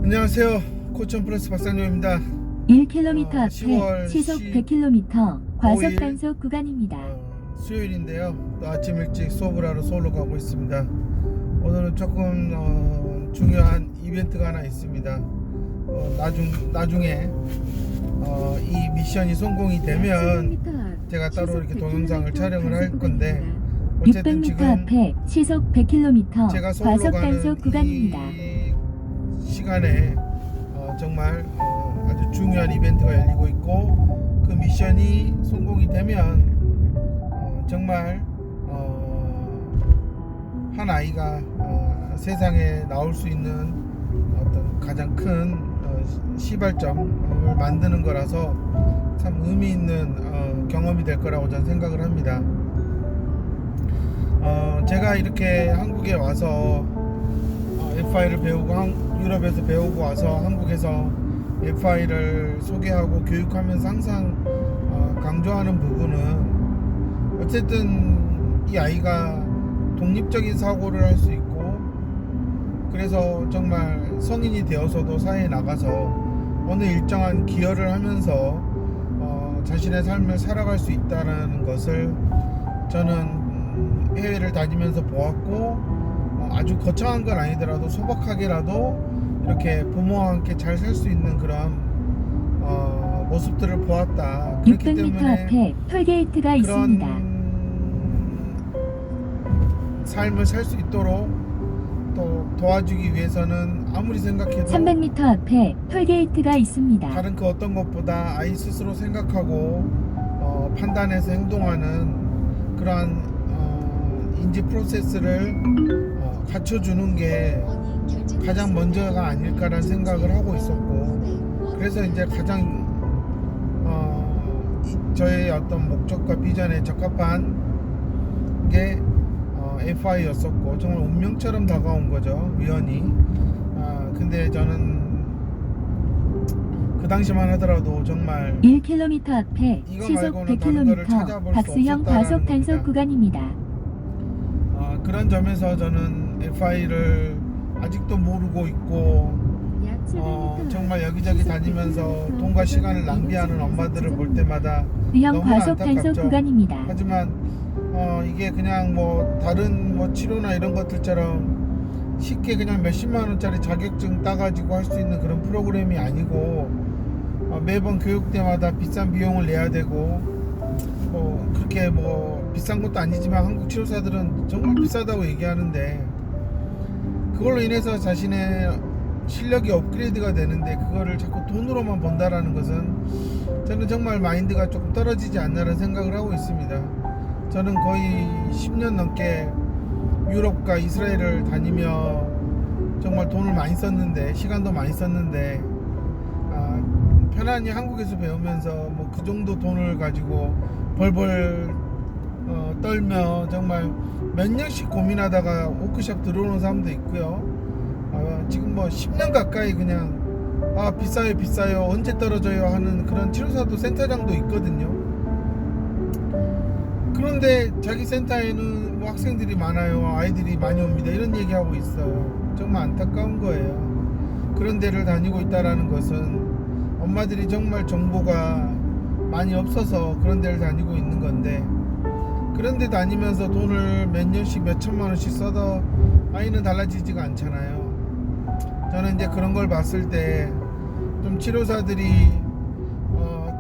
안녕하세요. 코천 플러스 박상용입니다. 1km 앞에 10월 시속 100km 과속 5일, 단속 구간입니다. 수요일인데요. 또 아침 일찍 수업을 하러 서울로 가고 있습니다. 오늘은 조금 중요한 이벤트가 하나 있습니다. 나중에 이 미션이 성공이 되면 제가 따로 이렇게 동영상을 촬영을 할 건데, 어쨌든 600m 지금 앞에 시속 100km 제가 서울로 과속 가는 단속 구간입니다. 이 시간에 정말 아주 중요한 이벤트가 열리고 있고, 그 미션이 성공이 되면 정말 한 아이가 세상에 나올 수 있는 어떤 가장 큰 시발점을 만드는 거라서 참 의미 있는 경험이 될 거라고 저는 생각을 합니다. 제가 이렇게 한국에 와서 FI를 배우고 유럽에서 배우고 와서 한국에서 FI를 소개하고 교육하면서 항상 강조하는 부분은, 어쨌든 이 아이가 독립적인 사고를 할 수 있고, 그래서 정말 성인이 되어서도 사회에 나가서 어느 일정한 기여를 하면서 자신의 삶을 살아갈 수 있다는 것을 저는 해외를 다니면서 보았고, 아주 거창한 건 아니더라도 소박하게라도 이렇게 부모와 함께 잘 살 수 있는 그런 모습들을 보았다. 그렇기 600m 때문에 앞에 톨게이트가 그런 있습니다. 삶을 살 수 있도록 또 도와주기 위해서는 아무리 생각해도 300m 앞에 톨게이트가 있습니다. 다른 그 어떤 것보다 아이 스스로 생각하고 판단해서 행동하는 그러한 인지 프로세스를 갖춰주는 게 가장 먼저가 아닐까라는 생각을 하고 있었고, 그래서 이제 가장 저의 어떤 목적과 비전에 적합한 게 FI였었고, 정말 운명처럼 다가온 거죠, 우연히. 근데 저는 그 당시만 하더라도 정말 1km 앞에 이거 시속 말고는 다른 거를 100km 찾아볼 수 박스형 없었다라는 과속 단속 겁니다. 구간입니다. 그런 점에서 저는 FI를 아직도 모르고 있고, 정말 여기저기 다니면서 돈과 시간을 낭비하는 엄마들을 볼 때마다 위험 너무나 과속 단속 안타깝죠. 구간입니다. 하지만 이게 그냥 뭐 다른 치료나 이런 것들처럼 쉽게 그냥 몇십만 원짜리 자격증 따가지고 할 수 있는 그런 프로그램이 아니고, 매번 교육 때마다 비싼 비용을 내야 되고, 그렇게 비싼 것도 아니지만 한국 치료사들은 정말 비싸다고 얘기하는데, 그걸로 인해서 자신의 실력이 업그레이드가 되는데 그거를 자꾸 돈으로만 번다라는 것은 저는 정말 마인드가 조금 떨어지지 않나라는 생각을 하고 있습니다. 저는 거의 10년 넘게 유럽과 이스라엘을 다니며 정말 돈을 많이 썼는데, 시간도 많이 썼는데, 편안히 한국에서 배우면서 그 정도 돈을 가지고 벌벌 떨며 정말 몇 년씩 고민하다가 워크숍 들어오는 사람도 있고요. 지금 10년 가까이 그냥 비싸요 언제 떨어져요 하는 그런 치료사도 센터장도 있거든요. 그런데 자기 센터에는 학생들이 많아요, 아이들이 많이 옵니다, 이런 얘기하고 있어요. 정말 안타까운 거예요. 그런 데를 다니고 있다라는 것은 엄마들이 정말 정보가 많이 없어서 그런 데를 다니고 있는 건데, 그런 데 다니면서 돈을 몇 년씩 몇 천만 원씩 써도 아이는 달라지지가 않잖아요. 저는 이제 그런 걸 봤을 때 좀 치료사들이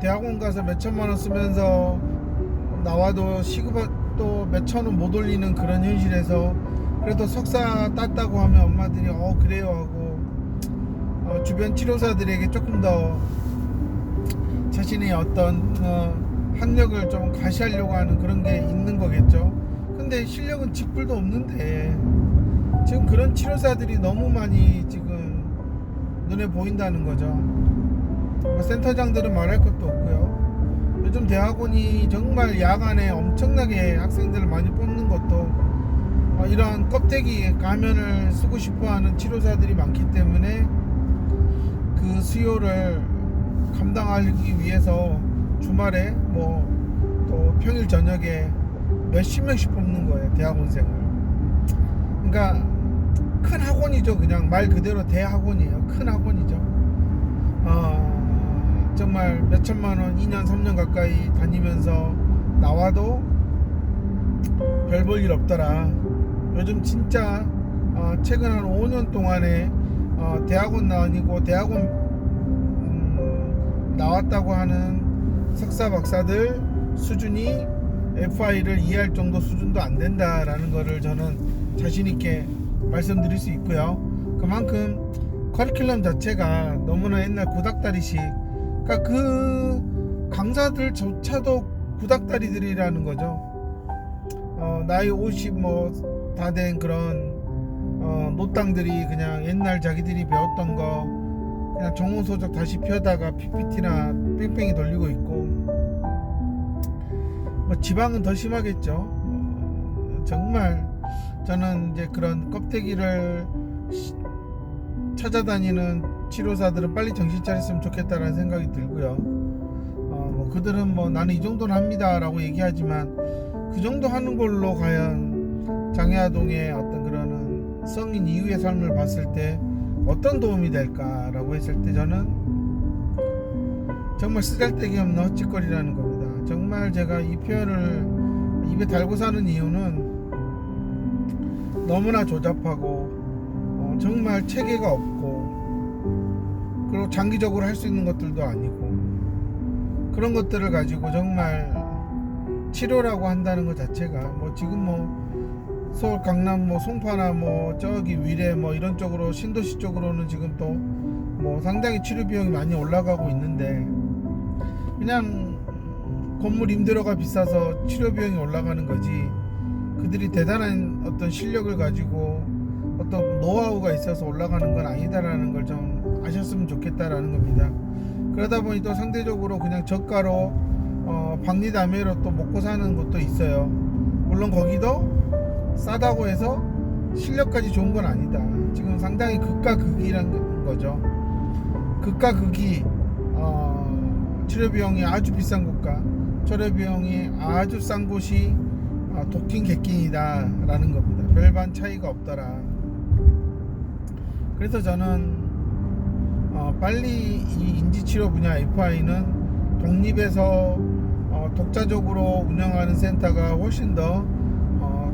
대학원 가서 몇 천만 원 쓰면서 나와도 시급도 몇 천 원 못 올리는 그런 현실에서 그래도 석사 땄다고 하면 엄마들이 그래요 하고, 주변 치료사들에게 조금 더 자신의 어떤 학력을 좀 과시하려고 하는 그런 게 있는 거겠죠. 근데 실력은 쥐뿔도 없는데 지금 그런 치료사들이 너무 많이 지금 눈에 보인다는 거죠. 센터장들은 말할 것도 없고요. 요즘 대학원이 정말 야간에 엄청나게 학생들을 많이 뽑는 것도 이러한 껍데기 가면을 쓰고 싶어하는 치료사들이 많기 때문에 그 수요를 감당하기 위해서 주말에 또 평일 저녁에 몇십 명씩 뽑는 거예요, 대학원생을. 그러니까 큰 학원이죠. 그냥 말 그대로 대학원이에요. 큰 학원이죠. 정말 몇 천만 원 2년 3년 가까이 다니면서 나와도 별 볼 일 없더라. 요즘 진짜 최근 한 5년 동안에 대학원 나와니고 대학원 나왔다고 하는 석사 박사들 수준이 FI를 이해할 정도 수준도 안 된다라는 거를 저는 자신 있게 말씀드릴 수 있고요. 그만큼 커리큘럼 자체가 너무나 옛날 구닥다리식, 그러니까 그 강사들조차도 구닥다리들이라는 거죠. 나이 50 뭐 다 된 그런 노땅들이 그냥 옛날 자기들이 배웠던 거 그냥 정호소적 다시 펴다가 PPT나 뺑뺑이 돌리고 있고, 뭐 지방은 더 심하겠죠. 정말 저는 이제 그런 껍데기를 찾아다니는 치료사들은 빨리 정신 차렸으면 좋겠다라는 생각이 들고요. 뭐 그들은 뭐 나는 이 정도는 합니다 라고 얘기하지만 그 정도 하는 걸로 과연 장애아동의 어떤 그런 성인 이후의 삶을 봤을 때 어떤 도움이 될까라고 했을 때 저는 정말 쓰잘데기 없는 헛짓거리라는 겁니다. 정말 제가 이 표현을 입에 달고 사는 이유는 너무나 조잡하고 정말 체계가 없고, 그리고 장기적으로 할 수 있는 것들도 아니고, 그런 것들을 가지고 정말 치료라고 한다는 것 자체가 뭐 지금 뭐 서울 강남 뭐 송파나 뭐 저기 위례 뭐 이런 쪽으로 신도시 쪽으로는 지금 또 뭐 상당히 치료 비용이 많이 올라가고 있는데, 그냥 건물 임대료가 비싸서 치료 비용이 올라가는 거지 그들이 대단한 어떤 실력을 가지고 어떤 노하우가 있어서 올라가는 건 아니다라는 걸 좀 아셨으면 좋겠다라는 겁니다. 그러다 보니 또 상대적으로 그냥 저가로 박리담회로 또 먹고 사는 곳도 있어요. 물론 거기도 싸다고 해서 실력까지 좋은 건 아니다. 지금 상당히 극과 극이란 거죠. 극과 극이 치료 비용이 아주 비싼 곳과 치료 비용이 아주 싼 곳이 독긴 객긴이다 라는 겁니다. 별반 차이가 없더라. 그래서 저는 빨리 이 인지치료 분야 FI는 독립해서 독자적으로 운영하는 센터가 훨씬 더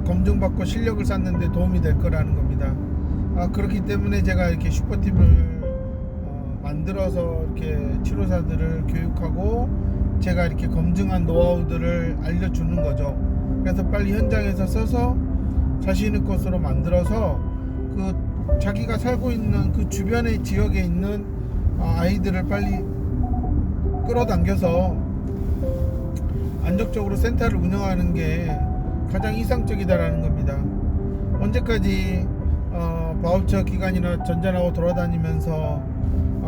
검증받고 실력을 쌓는 데 도움이 될 거라는 겁니다. 그렇기 때문에 제가 이렇게 슈퍼팀을 만들어서 이렇게 치료사들을 교육하고 제가 이렇게 검증한 노하우들을 알려주는 거죠. 그래서 빨리 현장에서 써서 자신의 것으로 만들어서 그 자기가 살고 있는 그 주변의 지역에 있는 아이들을 빨리 끌어당겨서 안정적으로 센터를 운영하는 게 가장 이상적이다라는 겁니다. 언제까지 바우처 기간이나 전전하고 돌아다니면서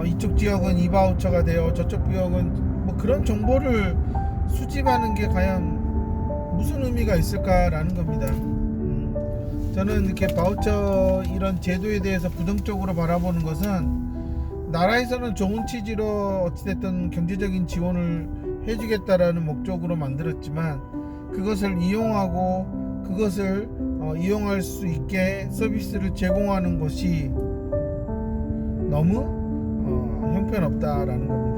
이쪽 지역은 이 바우처가 돼요, 저쪽 지역은 뭐 그런 정보를 수집하는 게 과연 무슨 의미가 있을까라는 겁니다. 저는 이렇게 바우처 이런 제도에 대해서 부정적으로 바라보는 것은 나라에서는 좋은 취지로 어찌됐든 경제적인 지원을 해주겠다라는 목적으로 만들었지만 그것을 이용하고 그것을 이용할 수 있게 서비스를 제공하는 것이 너무 형편없다라는 겁니다.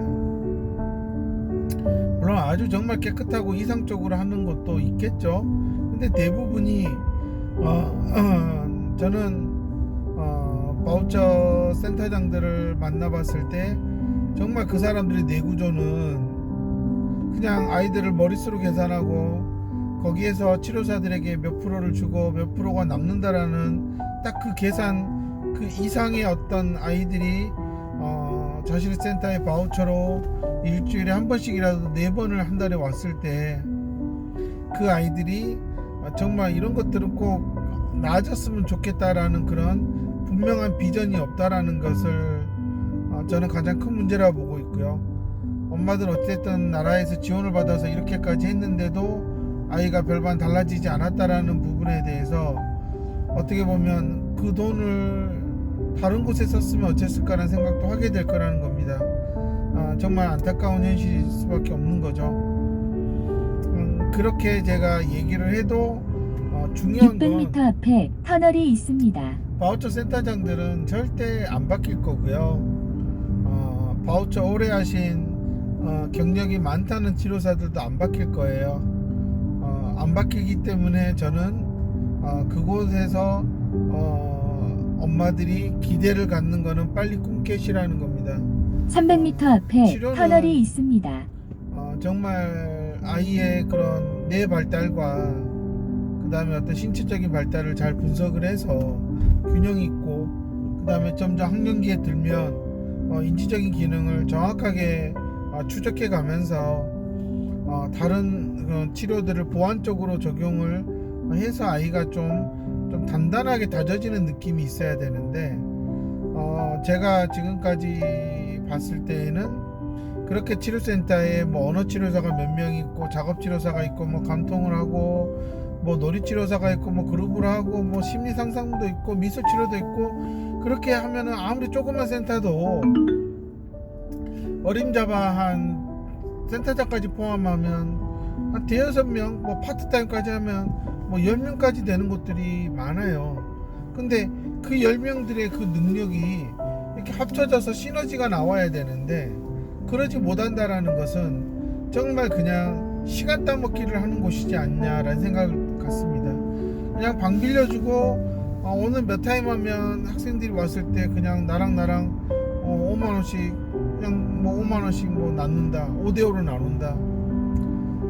물론 아주 정말 깨끗하고 이상적으로 하는 것도 있겠죠. 근데 대부분이 저는 바우처 센터장들을 만나봤을 때 정말 그 사람들의 내구조는 그냥 아이들을 머릿수로 계산하고 거기에서 치료사들에게 몇 프로를 주고 몇 프로가 남는다라는 딱 그 계산 그 이상의 어떤 아이들이 자신의 센터의 바우처로 일주일에 한 번씩이라도 4번을 한 달에 왔을 때 그 아이들이 정말 이런 것들은 꼭 나아졌으면 좋겠다라는 그런 분명한 비전이 없다라는 것을 저는 가장 큰 문제라고 보고 있고요. 엄마들 어쨌든 나라에서 지원을 받아서 이렇게까지 했는데도 아이가 별반 달라지지 않았다라는 부분에 대해서 어떻게 보면 그 돈을 다른 곳에 썼으면 어땠을까라는 생각도 하게 될 거라는 겁니다. 정말 안타까운 현실일 수밖에 없는 거죠. 그렇게 제가 얘기를 해도 중요한 건 600m 앞에 터널이 있습니다. 바우처 센터장들은 절대 안 바뀔 거고요. 바우처 오래 하신 경력이 많다는 치료사들도 안 바뀔 거예요. 안 바뀌기 때문에 저는 그곳에서 엄마들이 기대를 갖는 거는 빨리 꿈 깨시라는 겁니다. 300m 앞에 치료는 터널이 있습니다. 정말 아이의 그런 뇌 발달과 그 다음에 어떤 신체적인 발달을 잘 분석을 해서 균형 있고, 그 다음에 점점 학령기에 들면 인지적인 기능을 정확하게 추적해 가면서 다른 그런 치료들을 보완적으로 적용을 해서 아이가 좀 단단하게 다져지는 느낌이 있어야 되는데, 제가 지금까지 봤을 때에는 그렇게 치료센터에 뭐 언어치료사가 몇 명 있고, 작업치료사가 있고, 뭐 감통을 하고, 뭐 놀이치료사가 있고, 뭐 그룹을 하고, 뭐 심리상담도 있고, 미술치료도 있고, 그렇게 하면은 아무리 조그만 센터도 어림잡아 센터장까지 포함하면 한 대여섯 명, 뭐 파트타임까지 하면 뭐 10명까지 되는 곳들이 많아요. 근데 그 10명들의 그 능력이 이렇게 합쳐져서 시너지가 나와야 되는데, 그러지 못한다라는 것은 정말 그냥 시간 따먹기를 하는 곳이지 않냐라는 생각 같습니다. 그냥 방 빌려주고 오늘 몇 타임 하면 학생들이 왔을 때 그냥 나랑 5만원씩 그냥 뭐 5만원씩 뭐 나눈다, 5대5로 나눈다,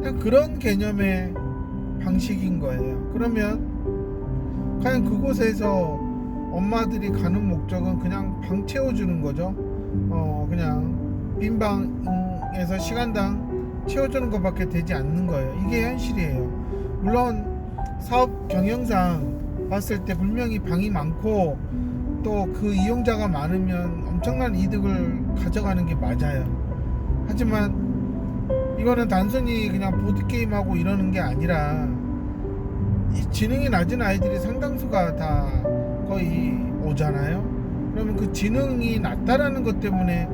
그냥 그런 개념의 방식인 거예요. 그러면 과연 그곳에서 엄마들이 가는 목적은 그냥 방 채워주는 거죠. 그냥 빈 방에서 시간당 채워주는 것밖에 되지 않는 거예요. 이게 현실이에요. 물론 사업 경영상 봤을 때 분명히 방이 많고 또 그 이용자가 많으면 엄청난 이득을 가져가는 게 맞아요. 하지만 이거는 단순히 그냥 보드게임하고 이러는 게 아니라, 이 지능이 낮은 아이들이 상당수가 다 거의 오잖아요. 그러면 그 지능이 낮다라는 것 때문에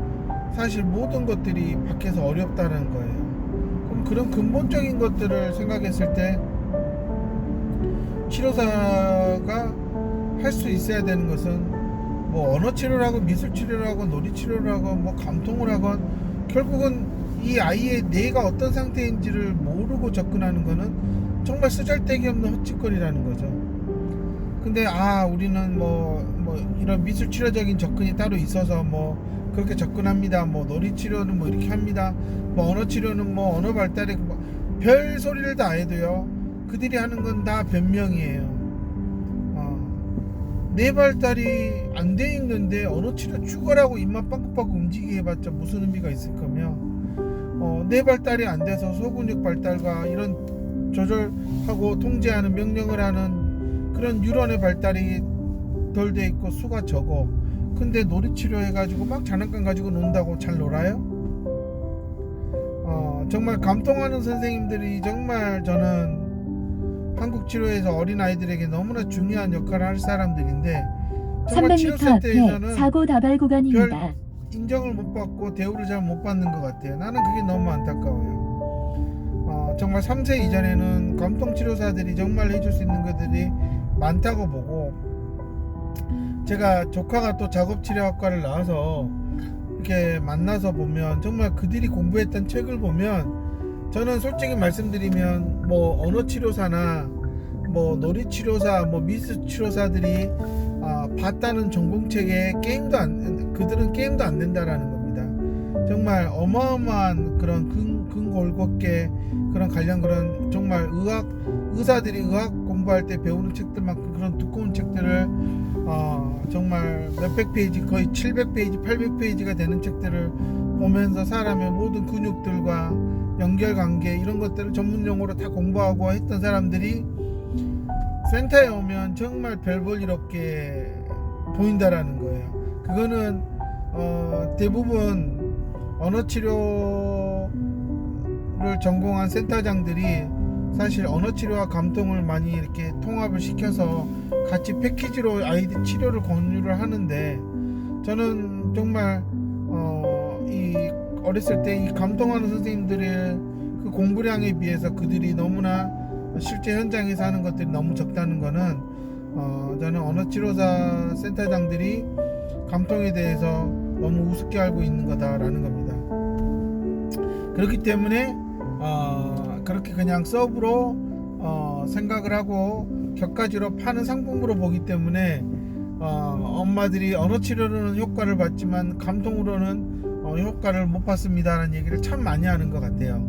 사실 모든 것들이 밖에서 어렵다는 거예요. 그럼 그런 근본적인 것들을 생각했을 때 치료사가 할 수 있어야 되는 것은 뭐 언어치료를 하고 미술치료를 하고 놀이치료를 하고 뭐 감통을 하건, 결국은 이 아이의 뇌가 어떤 상태인지를 모르고 접근하는 거는 정말 쓰잘데기 없는 헛짓거리라는 거죠. 근데 우리는 뭐 이런 미술치료적인 접근이 따로 있어서 뭐 그렇게 접근합니다. 뭐 놀이치료는 뭐 이렇게 합니다. 뭐 언어치료는 뭐 언어 발달에 별 소리를 다 해도요, 그들이 하는 건 다 변명이에요. 뇌 발달이 안 돼 있는데 언어치료 죽어라고 입만 빵긋빵긋 움직이게 해봤자 무슨 의미가 있을 거며, 뇌 발달이 안 돼서 소근육 발달과 이런 조절하고 통제하는 명령을 하는 그런 뉴런의 발달이 덜 돼 있고 수가 적어. 근데 놀이치료 해가지고 막 장난감 가지고 논다고 잘 놀아요? 정말 감동하는 선생님들이 정말 저는 한국 치료에서 어린 아이들에게 너무나 중요한 역할을 할 사람들인데, 정말 300m 앞에 치료센터에서는 사고 다발 구간입니다. 별 인정을 못 받고 대우를 잘 못 받는 것 같아요. 나는 그게 너무 안타까워요. 정말 3세 이전에는 감통치료사들이 정말 해줄 수 있는 것들이 많다고 보고, 제가 조카가 또 작업치료학과를 나와서 이렇게 만나서 보면 정말 그들이 공부했던 책을 보면, 저는 솔직히 말씀드리면 뭐 언어치료사나 뭐 놀이치료사, 뭐 미술치료사들이 봤다는 전공책에 그들은 게임도 안 된다라는 겁니다. 정말 어마어마한 그런 근골곡계 그런 관련 그런 정말 의사들이 의학 공부할 때 배우는 책들만큼 그런 두꺼운 책들을 정말 몇백 페이지, 거의 700페이지, 800페이지가 되는 책들을 보면서 사람의 모든 근육들과 연결관계 이런 것들을 전문용어로 다 공부하고 했던 사람들이 센터에 오면 정말 별 볼 일 없게 보인다라는 거예요. 그거는 대부분 언어치료를 전공한 센터장들이 사실 언어치료와 감통을 많이 이렇게 통합을 시켜서 같이 패키지로 아이들 치료를 권유를 하는데, 저는 정말 이 어렸을 때 이 감통하는 선생님들의 그 공부량에 비해서 그들이 너무나 실제 현장에서 하는 것들이 너무 적다는 거는 저는 언어치료사 센터장들이 감통에 대해서 너무 우습게 알고 있는 거다라는 겁니다. 그렇기 때문에 그렇게 그냥 서브로 생각을 하고 격가지로 파는 상품으로 보기 때문에 엄마들이 언어치료로는 효과를 봤지만 감통으로는 효과를 못 봤습니다 라는 얘기를 참 많이 하는 것 같아요.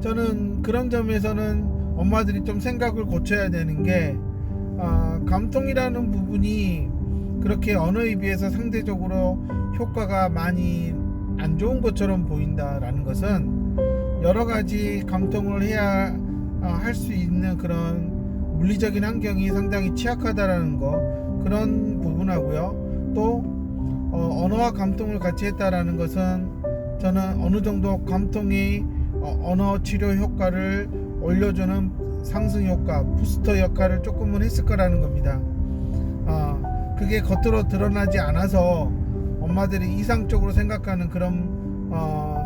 저는 그런 점에서는 엄마들이 좀 생각을 고쳐야 되는 게 감통이라는 부분이 그렇게 언어에 비해서 상대적으로 효과가 많이 안 좋은 것처럼 보인다라는 것은 여러 가지 감통을 해야 할 수 있는 그런 물리적인 환경이 상당히 취약하다라는 거, 그런 부분하고요. 또 언어와 감통을 같이 했다라는 것은 저는 어느 정도 감통이 언어 치료 효과를 올려주는 상승 효과, 부스터 역할을 조금은 했을 거라는 겁니다. 그게 겉으로 드러나지 않아서 엄마들이 이상적으로 생각하는 그런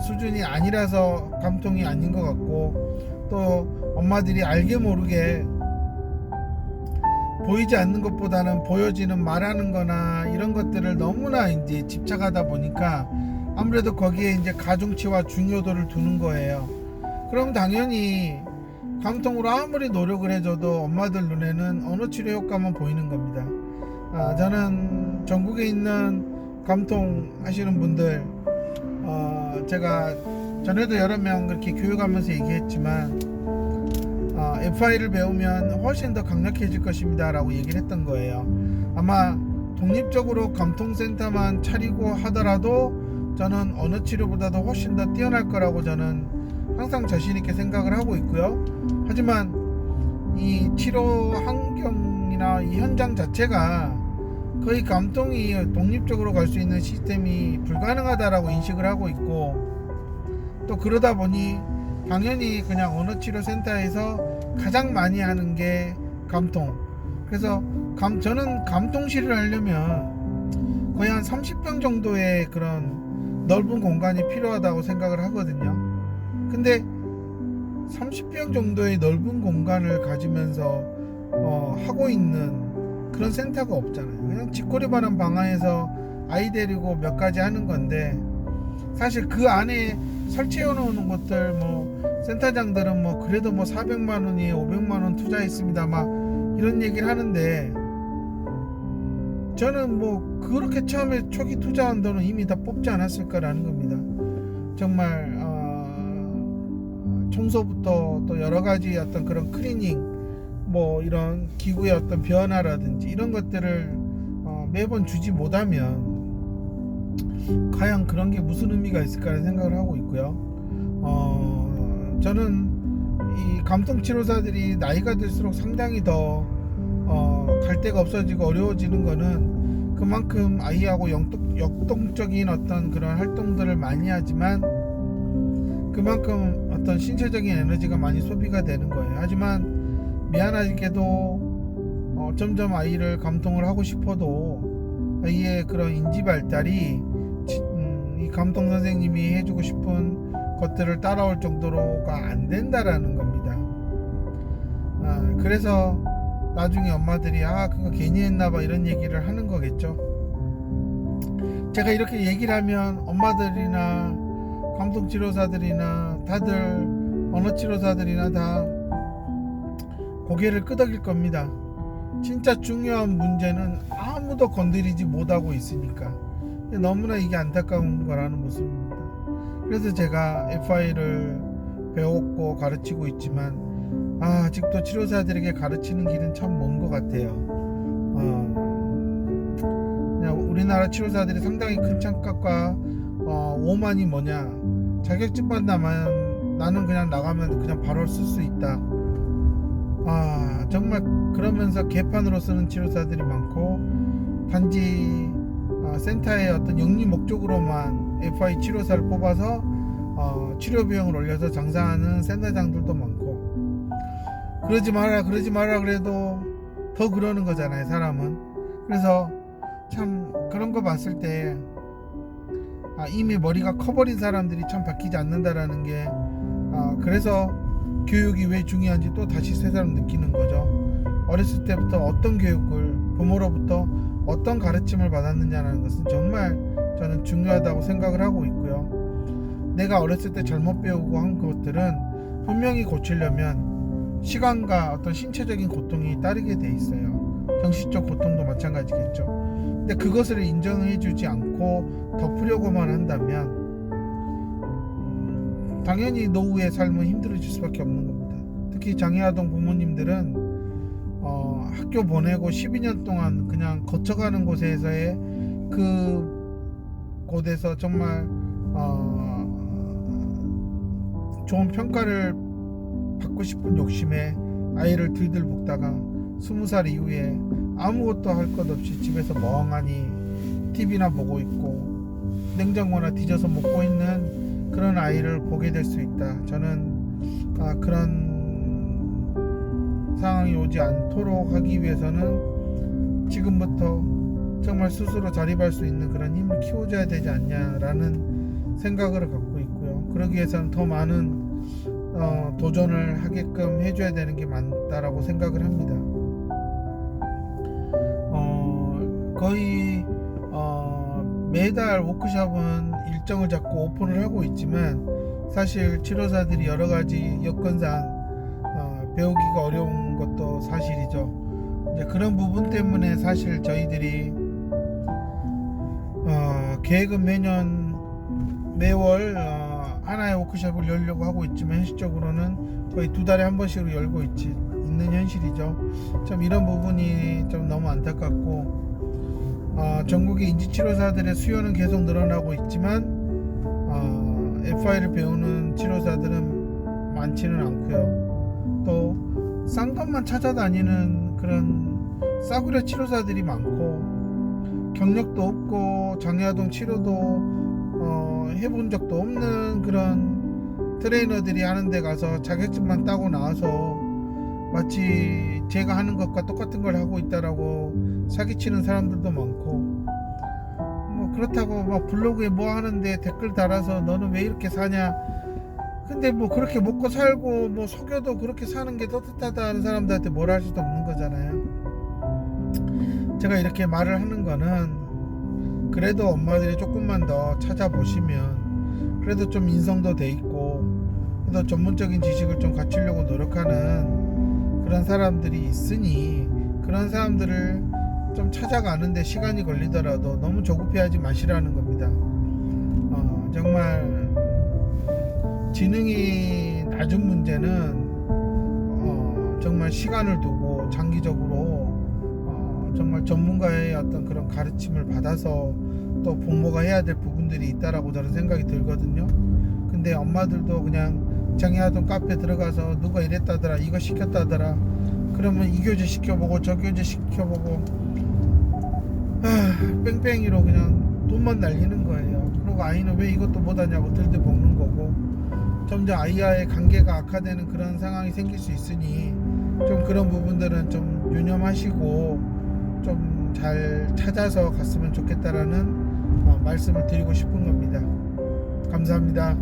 수준이 아니라서 감통이 아닌 것 같고, 또 엄마들이 알게 모르게 보이지 않는 것보다는 보여지는 말하는 거나 이런 것들을 너무나 이제 집착하다 보니까 아무래도 거기에 이제 가중치와 중요도를 두는 거예요. 그럼 당연히 감통으로 아무리 노력을 해줘도 엄마들 눈에는 언어치료 효과만 보이는 겁니다. 저는 전국에 있는 감통 하시는 분들, 제가 전에도 여러 명 그렇게 교육하면서 얘기했지만 FI를 배우면 훨씬 더 강력해질 것입니다 라고 얘기를 했던 거예요. 아마 독립적으로 감통센터만 차리고 하더라도 저는 언어치료보다도 훨씬 더 뛰어날 거라고 저는 항상 자신있게 생각을 하고 있고요. 하지만 이 치료 환경이나 이 현장 자체가 거의 감통이 독립적으로 갈 수 있는 시스템이 불가능하다라고 인식을 하고 있고, 또 그러다 보니 당연히 그냥 언어치료센터에서 가장 많이 하는 게 감통. 그래서 저는 감통실을 하려면 거의 한 30평 정도의 그런 넓은 공간이 필요하다고 생각을 하거든요. 근데 30평 정도의 넓은 공간을 가지면서 하고 있는 그런 센터가 없잖아요. 그냥 쥐꼬리바람 방 안에서 아이 데리고 몇 가지 하는 건데, 사실 그 안에 설치해 놓는 것들 센터장들은 그래도 400만원이 500만원 투자했습니다 막 이런 얘기를 하는데, 저는 그렇게 처음에 초기 투자한 돈은 이미 다 뽑지 않았을까라는 겁니다. 정말 청소부터 또 여러 가지 어떤 그런 클리닝, 이런 기구의 어떤 변화라든지 이런 것들을 매번 주지 못하면 과연 그런 게 무슨 의미가 있을까라는 생각을 하고 있고요. 저는 이 감통치료사들이 나이가 들수록 상당히 더 갈 데가 없어지고 어려워지는 거는 그만큼 아이하고 역동적인 어떤 그런 활동들을 많이 하지만 그만큼 어떤 신체적인 에너지가 많이 소비가 되는 거예요. 하지만 미안하게도 점점 아이를 감통을 하고 싶어도 아이의 그런 인지 발달이 이 감통 선생님이 해주고 싶은 것들을 따라올 정도로가 안 된다라는 겁니다. 그래서 나중에 엄마들이 그거 괜히 했나봐 이런 얘기를 하는 거겠죠. 제가 이렇게 얘기를 하면 엄마들이나 감통치료사들이나 다들 언어치료사들이나 다 고개를 끄덕일 겁니다. 진짜 중요한 문제는 아무도 건드리지 못하고 있으니까. 너무나 이게 안타까운 거라는 모습입니다. 그래서 제가 FI를 배웠고 가르치고 있지만 아직도 치료사들에게 가르치는 길은 참 먼 것 같아요. 그냥 우리나라 치료사들이 상당히 큰 착각과 오만이 뭐냐, 자격증만 나면 나는 그냥 나가면 그냥 바로 쓸 수 있다. 정말 그러면서 개판으로 쓰는 치료사들이 많고, 단지 센터의 어떤 영리 목적으로만 FI 치료사를 뽑아서 치료 비용을 올려서 장사하는 센터장들도 많고, 그러지 마라 그래도 더 그러는 거잖아요, 사람은. 그래서 참 그런 거 봤을 때 이미 머리가 커버린 사람들이 참 바뀌지 않는다라는 게 그래서 교육이 왜 중요한지 또 다시 새삼 느끼는 거죠. 어렸을 때부터 어떤 교육을 부모로부터 어떤 가르침을 받았느냐는 것은 정말 저는 중요하다고 생각을 하고 있고요. 내가 어렸을 때 잘못 배우고 한 것들은 분명히 고치려면 시간과 어떤 신체적인 고통이 따르게 돼 있어요. 정신적 고통도 마찬가지겠죠. 근데 그것을 인정해주지 않고 덮으려고만 한다면 당연히 노후의 삶은 힘들어질 수밖에 없는 겁니다. 특히 장애아동 부모님들은 학교 보내고 12년 동안 그냥 거쳐가는 곳에서의 그 곳에서 정말 좋은 평가를 받고 싶은 욕심에 아이를 들들 볶다가 20살 이후에 아무것도 할 것 없이 집에서 멍하니 TV나 보고 있고 냉장고나 뒤져서 먹고 있는 그런 아이를 보게 될 수 있다. 저는 그런 상황이 오지 않도록 하기 위해서는 지금부터 정말 스스로 자립할 수 있는 그런 힘을 키워줘야 되지 않냐라는 생각을 갖고 있고요. 그러기 위해서는 더 많은 도전을 하게끔 해줘야 되는 게 맞다라고 생각을 합니다. 거의 매달 워크숍은 일정을 잡고 오픈을 하고 있지만 사실 치료사들이 여러 가지 여건상 배우기가 어려운 것도 사실이죠. 이제 그런 부분 때문에 사실 저희들이 계획은 매월 하나의 워크숍을 열려고 하고 있지만 현실적으로는 거의 2달에 한 번씩으로 열고 있는 현실이죠. 참 이런 부분이 좀 너무 안타깝고 전국의 인지치료사들의 수요는 계속 늘어나고 있지만 FI를 배우는 치료사들은 많지는 않고요. 또 싼 것만 찾아다니는 그런 싸구려 치료사들이 많고 경력도 없고 장애아동 치료도 해본 적도 없는 그런 트레이너들이 하는 데 가서 자격증만 따고 나와서 마치 제가 하는 것과 똑같은 걸 하고 있다라고 사기치는 사람들도 많고 뭐 그렇다고 막 블로그에 뭐 하는데 댓글 달아서 너는 왜 이렇게 사냐. 근데 뭐 그렇게 먹고 살고 뭐 속여도 그렇게 사는 게 떳떳하다는 사람들한테 뭘 할 수도 없는 거잖아요. 제가 이렇게 말을 하는 거는 그래도 엄마들이 조금만 더 찾아보시면 그래도 좀 인성도 돼 있고 그래도 전문적인 지식을 좀 갖추려고 노력하는 그런 사람들이 있으니 그런 사람들을 좀 찾아가는데 시간이 걸리더라도 너무 조급해하지 마시라는 겁니다. 정말 지능이 낮은 문제는 정말 시간을 두고 장기적으로 정말 전문가의 어떤 그런 가르침을 받아서 또 부모가 해야 될 부분들이 있다라고 저는 생각이 들거든요. 근데 엄마들도 그냥 장애아동 카페 들어가서 누가 이랬다더라 이거 시켰다더라 그러면 이 교재 시켜보고 저 교재 시켜보고 뺑뺑이로 그냥 돈만 날리는 거예요. 그리고 아이는 왜 이것도 못하냐고 들들 볶는 거고 점점 아이와의 관계가 악화되는 그런 상황이 생길 수 있으니 좀 그런 부분들은 좀 유념하시고 좀 잘 찾아서 갔으면 좋겠다라는 말씀을 드리고 싶은 겁니다. 감사합니다.